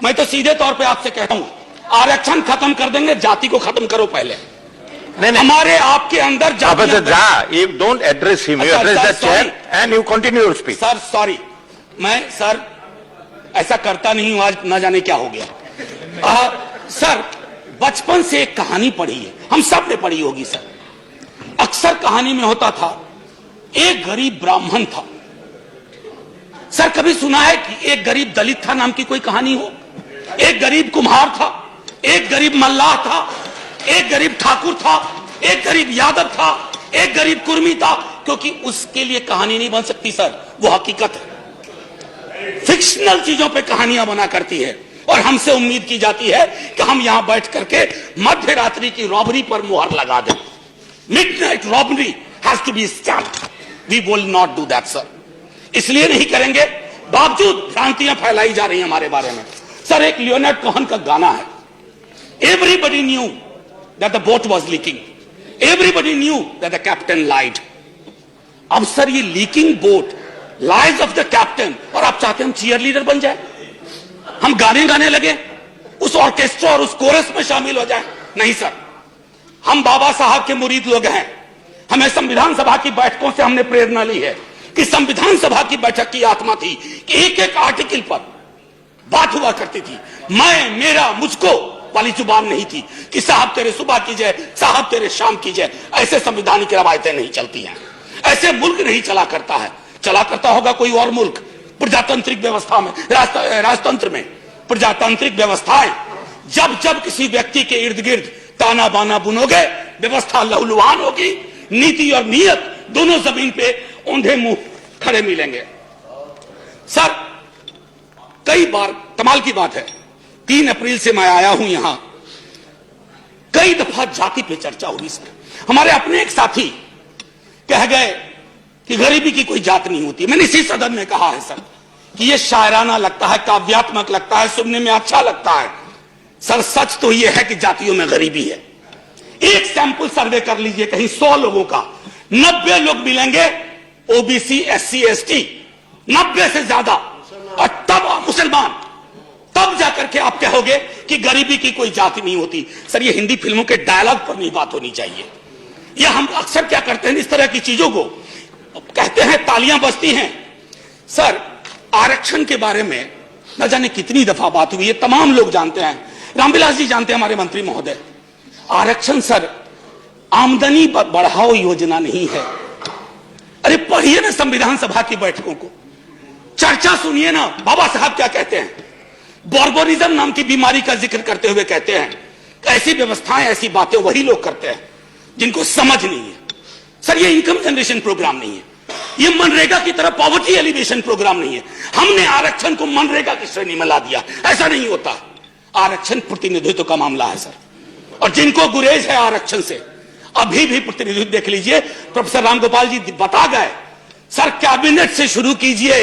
मैं तो सीधे तौर पे आपसे कहता हूं, आरक्षण खत्म कर देंगे, जाति को खत्म करो पहले। नहीं, हमारे आपके अंदर you don't address him, you address the chair and you continue your speech. Sir sorry, मैं सर ऐसा करता नहीं हूं, आज न जाने क्या हो गया। सर बचपन से एक कहानी पढ़ी है, हम सब ने पढ़ी होगी सर। अक्सर कहानी में होता था, एक गरीब ब्राह्मण था। सर कभी सुना है कि एक गरीब दलित था नाम की कोई कहानी हो? एक गरीब कुम्हार था, एक गरीब मल्लाह था, एक गरीब ठाकुर था, एक गरीब यादव था, एक गरीब कुर्मी था, क्योंकि उसके लिए कहानी नहीं बन सकती सर, वो हकीकत है। फिक्शनल चीजों पे कहानियां बना करती है और हमसे उम्मीद की जाती है कि हम यहां बैठ करके मध्य रात्रि की रॉबरी पर मुहर लगा दें। Midnight robbery has to be stopped. We will not do that sir. इसलिए नहीं करेंगे, बावजूद भ्रांतियां फैलाई जा रही हैं हमारे बारे में। सर एक लियोनार्ड कोहेन का गाना है, everybody knew that the boat was leaking, everybody knew that the captain lied. अब सर ये leaking boat, lies of the captain, और आप चाहते हैं हम चीयर लीडर बन जाए, हम गाने गाने लगे, उस ऑर्केस्ट्रा और उस कोरस में शामिल हो जाए? नहीं सर, हम बाबा साहब के मुरीद लोग हैं। हमें संविधान सभा की बैठकों से हमने प्रेरणा ली है कि संविधान सभा की बैठक की आत्मा थी कि एक एक आर्टिकल पर बात हुआ करती थी। मैं, मेरा, मुझको वाली जुबान नहीं थी कि साहब तेरे सुबह की जय, साहब तेरे शाम की जय। ऐसे संविधानिक रवायतें नहीं चलती हैं, ऐसे मुल्क नहीं चला करता है। चला करता होगा कोई और मुल्क, प्रजातांत्रिक व्यवस्था में, राजतंत्र में। प्रजातांत्रिक व्यवस्थाएं जब जब किसी व्यक्ति के इर्द गिर्द ताना बाना बुनोगे, व्यवस्था लहूलुहान होगी, नीति और नीयत दोनों जमीन पे औंधे मुंह खड़े मिलेंगे। सर कई बार, कमाल की बात है, 3 अप्रैल से मैं आया हूं यहां, कई दफा जाति पे चर्चा हुई सर। हमारे अपने एक साथी कह गए कि गरीबी की कोई जात नहीं होती। मैंने इसी सदन में कहा है सर कि यह शायराना लगता है, काव्यात्मक लगता है, सुनने में अच्छा लगता है। सर सच तो यह है कि जातियों में गरीबी है। एक सैंपल सर्वे कर लीजिए कहीं 100 लोगों का, 90 लोग मिलेंगे ओबीसी, एससी, एसटी, 90 से ज्यादा, और तब मुसलमान, तब जाकर के आप कहोगे कि गरीबी की कोई जाति नहीं होती। सर ये हिंदी फिल्मों के डायलॉग पर नहीं बात होनी चाहिए। यह हम अक्सर क्या करते हैं, इस तरह की चीजों को कहते हैं, तालियां बजती हैं। सर आरक्षण के बारे में न जाने कितनी दफा बात हुई है, तमाम लोग जानते हैं, रामविलास जी जानते हैं, हमारे मंत्री महोदय। आरक्षण सर आमदनी बढ़ाओ योजना नहीं है। अरे पढ़िए ना संविधान सभा की बैठकों को, चर्चा सुनिए ना, बाबा साहब क्या कहते हैं। बॉर्बोरिज्म नाम की बीमारी का जिक्र करते हुए कहते हैं ऐसी व्यवस्थाएं, ऐसी बातें वही लोग करते हैं जिनको समझ नहीं है। सर ये इनकम जनरेशन प्रोग्राम नहीं है, ये मनरेगा की तरह पॉवर्टी एलिवेशन प्रोग्राम नहीं है। हमने आरक्षण को मनरेगा की श्रेणी में ला दिया, ऐसा नहीं होता। आरक्षण प्रतिनिधित्व का मामला है सर, और जिनको गुरेज है आरक्षण से, अभी भी प्रतिनिधित्व देख लीजिए, प्रोफेसर रामगोपाल जी बता गए। सर कैबिनेट से शुरू कीजिए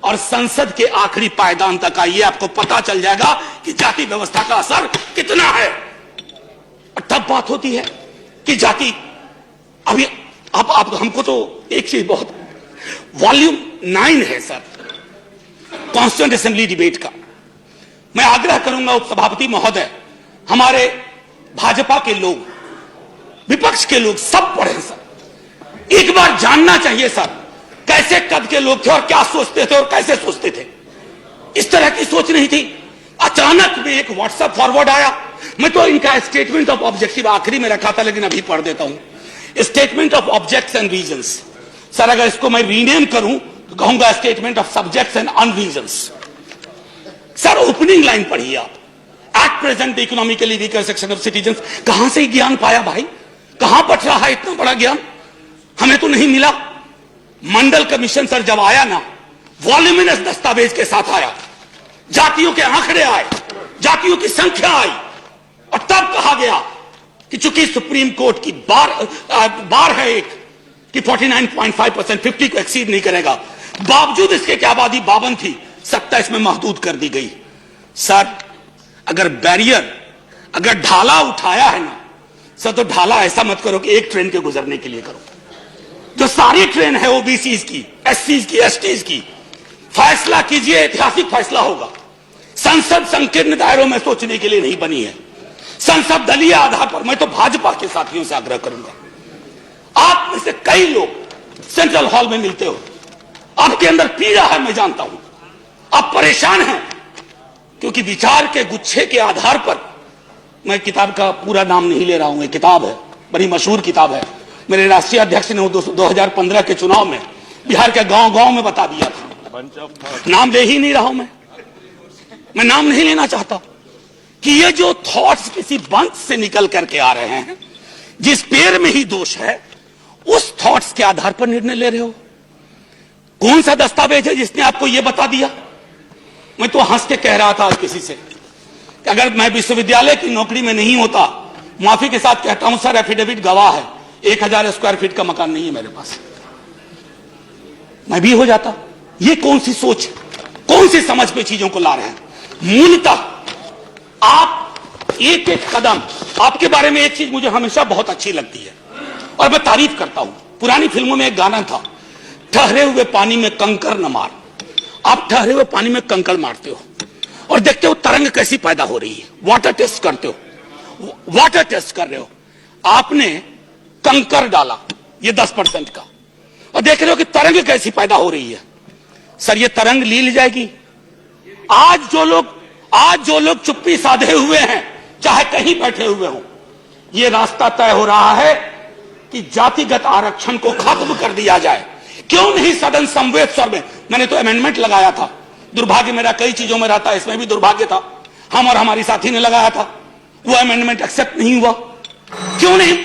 और संसद के आखिरी पायदान तक आइए, आपको पता चल जाएगा कि जाति व्यवस्था का असर कितना है। और तब बात होती है कि जाति, अभी आप हमको तो एक चीज बहुत, वॉल्यूम 9 है सर कॉन्स्टिट्यूएंट असेंबली डिबेट का। मैं आग्रह करूंगा उपसभापति महोदय, हमारे भाजपा के लोग, विपक्ष के लोग सब पढ़े सर। एक बार जानना चाहिए सर कैसे कद के लोग थे और क्या सोचते थे और कैसे सोचते थे। इस तरह की सोच नहीं थी। अचानक में एक व्हाट्सएप फॉरवर्ड आया, मैं तो इनका स्टेटमेंट ऑफ ऑब्जेक्टिव आखिरी में रखा था, लेकिन अभी पढ़ देता हूं। Statement of objects and reasons. Sir अगर इसको मैं रीनेम करूं तो कहूंगा statement of subjects and unreasons. Sir opening line पढ़िए आप, at present economically weaker section of citizen. कहां से ज्ञान पाया भाई, कहां बच रहा है इतना बड़ा ज्ञान, हमें तो नहीं मिला। मंडल कमीशन सर जब आया ना, वॉल्यूमिनस दस्तावेज के साथ आया, जातियों के आंकड़े आए, जातियों की संख्या आई, और तब कहा गया कि चूंकि सुप्रीम कोर्ट की बार है एक कि 49.5%, 50 को एक्सीड नहीं करेगा, बावजूद इसके कि आबादी 52 थी, 27 में महदूद कर दी गई। सर अगर बैरियर, अगर ढाला उठाया है ना सर, तो ढाला ऐसा मत करो कि एक ट्रेन के गुजरने के लिए करो। जो सारी ट्रेन है ओबीसी की, एससी की, एसटी की, फैसला कीजिए, ऐतिहासिक फैसला होगा। संसद संकीर्ण दायरों में सोचने के लिए नहीं बनी है। संसद दलीय आधार पर, मैं तो भाजपा के साथियों से आग्रह करूंगा, आप में से कई लोग सेंट्रल हॉल में मिलते हो, आपके अंदर पीड़ा है, मैं जानता हूं, आप परेशान हैं, क्योंकि विचार के गुच्छे के आधार पर, मैं किताब का पूरा नाम नहीं ले रहा हूं, एक किताब है, बड़ी मशहूर किताब है, मेरे राष्ट्रीय अध्यक्ष ने 2015 के चुनाव में बिहार के गांव-गांव में बता दिया था। नाम ले ही नहीं रहा हूं, मैं नाम नहीं लेना चाहता, कि ये जो थॉट्स किसी वंश से निकल करके आ रहे हैं, जिस पेड़ में ही दोष है, उस थॉट्स के आधार पर निर्णय ले रहे हो। कौन सा दस्तावेज है जिसने आपको यह बता दिया? मैं तो हंस के कह रहा था आज किसी से कि अगर मैं विश्वविद्यालय की नौकरी में नहीं होता, माफी के साथ कहता हूं सर, एफिडेविट गवाह है, 1000 स्क्वायर फीट का मकान नहीं है मेरे पास, मैं भी हो जाता। ये कौन सी सोच, कौन सी समझ पे चीजों को ला रहे हैं? मूलतः आप एक एक कदम, आपके बारे में एक चीज मुझे हमेशा बहुत अच्छी लगती है और मैं तारीफ करता हूं। पुरानी फिल्मों में एक गाना था, ठहरे हुए पानी में कंकर न मार। आप ठहरे हुए पानी में कंकर मारते हो और देखते हो तरंग कैसी पैदा हो रही है, वाटर टेस्ट करते हो, वाटर टेस्ट कर रहे हो, आपने कंकर डाला ये 10% का और देख रहे हो कि तरंग कैसी पैदा हो रही है। सर ये तरंग ली जाएगी। आज जो लोग चुप्पी साधे हुए हैं, चाहे कहीं बैठे हुए हो, ये रास्ता तय हो रहा है कि जातिगत आरक्षण को खत्म कर दिया जाए। क्यों नहीं सदन समवेत स्वर में? मैंने तो अमेंडमेंट लगाया था, दुर्भाग्य मेरा कई चीजों में रहता है, इसमें भी दुर्भाग्य था, हम और हमारी साथी ने लगाया था, वो अमेंडमेंट एक्सेप्ट नहीं हुआ। क्यों नहीं?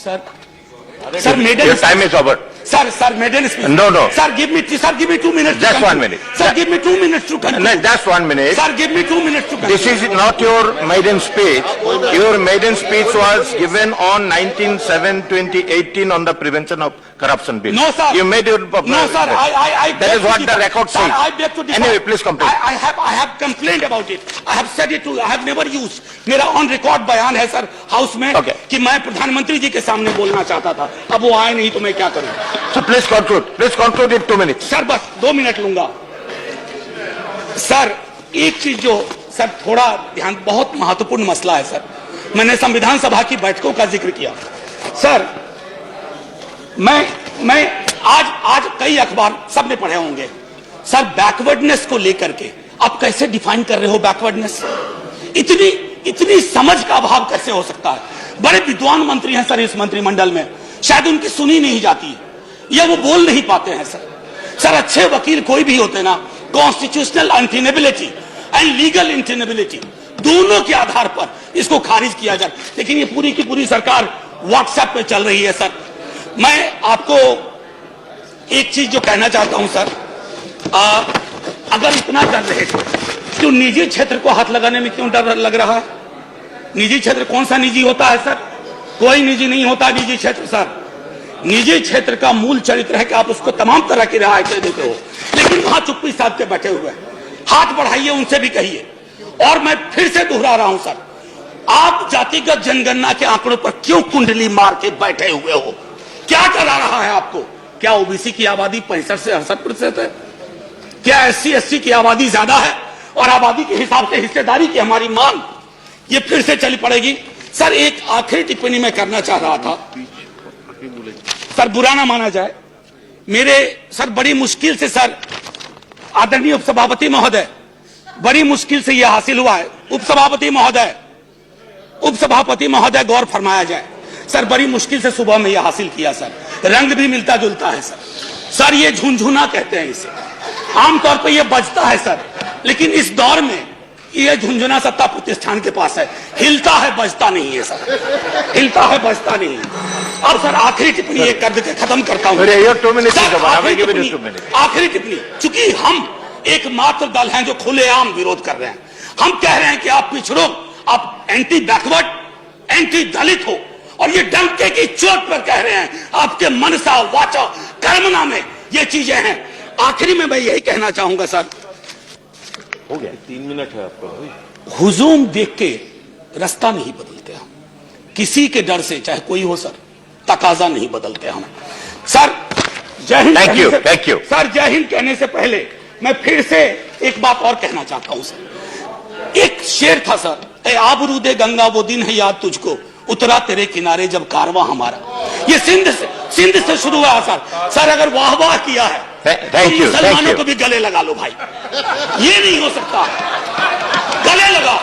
Sir maiden time is over. Sir, maiden speech. No. Sir, give me 2 minutes. Just 1 minute. Sir, give me 2 minutes to conclude. No, just 1 minute. Sir, give me 2 minutes to conclude. This is not your maiden speech. Your maiden speech was given on 19/7/2018 on the Prevention of Corruption Bill. No, sir. You made your... No, sir. I That is what the record Sir, says. I beg to differ. Anyway, please complain. I have complained about it. I have said it to. I have never used. मेरा on record बयान है sir house में कि मैं प्रधानमंत्री जी के सामने बोलना चाहता था, अब वो आए नहीं तो मैं क्या करूं? So please conclude in 2 minutes. Sir बस 2 मिनट लूंगा। सर एक चीज जो सर थोड़ा ध्यान, बहुत महत्वपूर्ण मसला है सर, मैंने संविधान सभा की बैठकों का जिक्र किया। सर मैं आज कई अखबार सबने पढ़े होंगे सर, बैकवर्डनेस को लेकर के आप कैसे डिफाइन कर रहे हो? बैकवर्डनेस, इतनी समझ का अभाव कैसे हो सकता है? बड़े विद्वान मंत्री हैं सर इस मंत्रिमंडल में, शायद उनकी सुनी नहीं जाती है या वो बोल नहीं पाते हैं सर। अच्छे वकील कोई भी होते ना, कॉन्स्टिट्यूशनल अनटेनेबिलिटी एंड लीगल इंटेनेबिलिटी दोनों के आधार पर इसको खारिज किया जाए, लेकिन ये पूरी की पूरी सरकार व्हाट्सएप पे चल रही है सर। मैं आपको एक चीज जो कहना चाहता हूं सर, अगर इतना डर रहे तो निजी क्षेत्र को हाथ लगाने में क्यों डर लग रहा है? निजी क्षेत्र कौन सा निजी होता है सर? कोई निजी नहीं होता निजी क्षेत्र सर। निजी क्षेत्र का मूल चरित्र है कि आप उसको तमाम तरह की रियायतें देते हो, लेकिन वहां चुप्पी साध के बैठे हुए हैं। हाथ बढ़ाइए, उनसे भी कहिए। और मैं फिर से दोहरा रहा हूं सर, आप जातिगत जनगणना के आंकड़ों पर क्यों कुंडली मार के बैठे हुए हो? क्या करा रहा है आपको? क्या ओबीसी की आबादी 65 से 68% है? क्या SC/ST की आबादी ज्यादा है और आबादी के हिसाब से हिस्सेदारी की हमारी मांग ये फिर से चली पड़ेगी? सर एक आखिरी टिप्पणी मैं करना चाह रहा था सर, बुरा ना माना जाए, मेरे सर बड़ी मुश्किल से सर, आदरणीय उपसभापति महोदय, बड़ी मुश्किल से यह हासिल हुआ है। उपसभापति महोदय गौर फरमाया जाए सर, बड़ी मुश्किल से सुबह में यह हासिल किया सर। रंग भी मिलता जुलता है सर। ये झुनझुना कहते हैं इसे, आमतौर पर यह बजता है सर, लेकिन इस दौर में यह झुनझुना सत्ता प्रतिष्ठान के पास है, हिलता है बजता नहीं है सर, हिलता है बजता नहीं है। अब सर आखिरी टिप्पणी एक कर के खत्म करता हूं। आखिरी टिप्पणी, चूंकि हम एकमात्र दल हैं जो खुलेआम विरोध कर रहे हैं, हम कह रहे हैं कि आप पिछड़ो, आप एंटी बैकवर्ड, एंटी दलित हो, और ये डंके की चोट पर कह रहे हैं, आपके मनसा वाचा कर्मणा में ये चीजें हैं। आखिरी में मैं यही कहना चाहूंगा सर, हो गया 3 मिनट है आपका। हुजूम देख के रास्ता नहीं बदलते हम, किसी के डर से चाहे कोई हो सर, तकाजा नहीं बदलते हम सर। जय हिंद। Thank you sir. जय हिंद कहने से पहले मैं फिर से एक बात और कहना चाहता हूं सर, एक शेर था सर, ए आबरूदे गंगा वो दिन है याद तुझको, उतरा तेरे किनारे जब कारवा हमारा। ये सिंध से शुरू हुआ सर। सर अगर वाह वाह किया है Thank तो you, मुसलमानों thank you. को भी गले लगा लो भाई, ये नहीं हो सकता, गले लगा।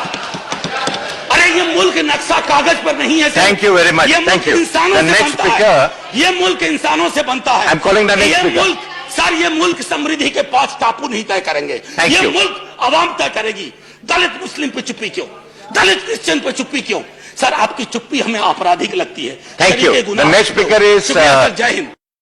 अरे ये मुल्क नक्शा कागज पर नहीं है sir. Thank you very much. ये Thank मुल्क you. इंसानों The से next बनता है। speaker- ये मुल्क इंसानों से बनता है। I'm calling the next ये speaker. मुल्क सर, ये मुल्क समृद्धि के 5 टापू नहीं तय करेंगे। Thank ये you. मुल्क आवाम तय करेगी। दलित मुस्लिम पे चुप्पी क्यों, दलित क्रिश्चियन पे चुप्पी क्यों? सर आपकी चुप्पी हमें आपराधिक लगती है। Thank you. तरीके गुनाह। The next speaker is, शुक्रिया सर, जय हिंद।